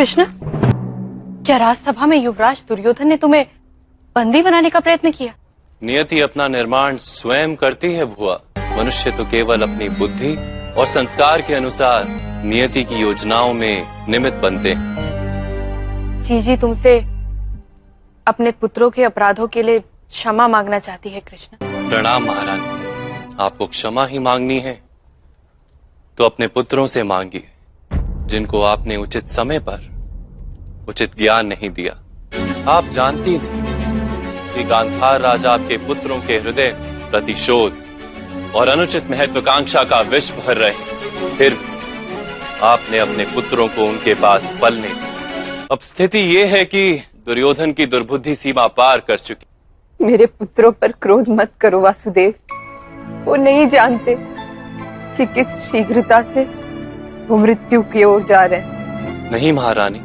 कृष्ण, क्या राजसभा में युवराज दुर्योधन ने तुम्हें बंदी बनाने का प्रयत्न किया? नियति अपना निर्माण स्वयं करती है बुआ। मनुष्य तो केवल अपनी बुद्धि और संस्कार के अनुसार नियति की योजनाओं में निमित्त बनते हैं। जीजी तुमसे अपने पुत्रों के अपराधों के लिए क्षमा मांगना चाहती है कृष्ण। प्रणाम महारानी। आपको क्षमा ही मांगनी है तो अपने पुत्रों से मांगिए, जिनको आपने उचित समय पर उचित ज्ञान नहीं दिया। आप जानती थी कि गांधार राजा आपके पुत्रों के हृदय प्रतिशोध और अनुचित महत्वाकांक्षा का विष भर रहे, फिर आपने अपने पुत्रों को उनके पास पलने दिया। अब स्थिति ये है कि दुर्योधन की दुर्बुद्धि सीमा पार कर चुकी। मेरे पुत्रों पर क्रोध मत करो वासुदेव। वो नहीं जानते कि किस शीघ्रता से वो मृत्यु की ओर जा रहे हैं। नहीं महारानी,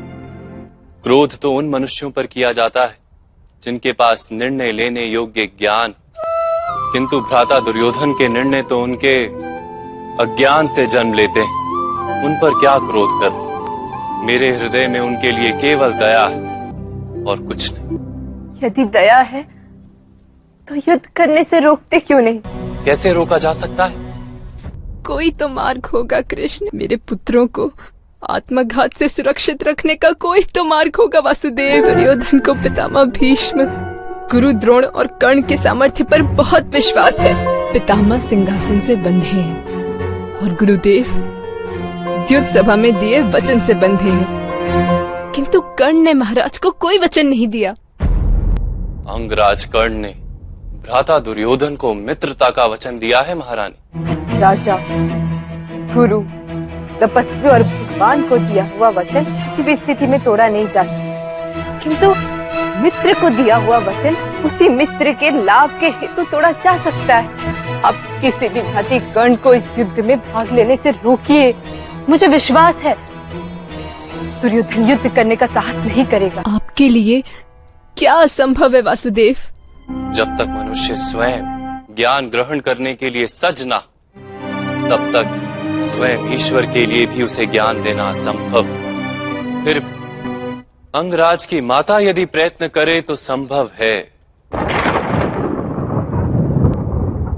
क्रोध तो उन मनुष्यों पर किया जाता है जिनके पास निर्णय लेने योग्य ज्ञान, किंतु भ्राता दुर्योधन के निर्णय तो उनके अज्ञान से जन्म लेते हैं। उन पर क्या क्रोध कर? मेरे हृदय में उनके लिए केवल दया है और कुछ नहीं। यदि दया है तो युद्ध करने से रोकते क्यों नहीं? कैसे रोका जा सकता है? कोई तो मार्ग होगा कृष्ण। मेरे पुत्रों को आत्मघात से सुरक्षित रखने का कोई तो मार्ग होगा वासुदेव। दुर्योधन को पितामह भीष्म, गुरु द्रोण और कर्ण के सामर्थ्य पर बहुत विश्वास है। पितामह सिंहासन से बंधे हैं और गुरुदेव युद्ध सभा में दिए वचन से बंधे हैं, किंतु कर्ण ने महाराज को कोई वचन नहीं दिया। अंगराज कर्ण ने भ्राता दुर्योधन को मित्रता का वचन दिया है महारानी। राजा, गुरु, तपस्वी और भगवान को दिया हुआ वचन किसी भी स्थिति में तोड़ा नहीं जा सकता, किंतु मित्र को दिया हुआ वचन उसी मित्र के लाभ के हेतु तोड़ा जा सकता है। अब किसी भी भांति कर्ण को इस युद्ध में भाग लेने से रोकिए। मुझे विश्वास है दुर्योधन युद्ध करने का साहस नहीं करेगा। आपके लिए क्या असंभव है वासुदेव? जब तक मनुष्य स्वयं ज्ञान ग्रहण करने के लिए सज ना, तब तक स्वयं ईश्वर के लिए भी उसे ज्ञान देना असंभव। फिर अंगराज की माता यदि प्रयत्न करे तो संभव है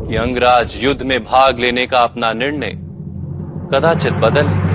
कि अंगराज युद्ध में भाग लेने का अपना निर्णय कदाचित बदल ले।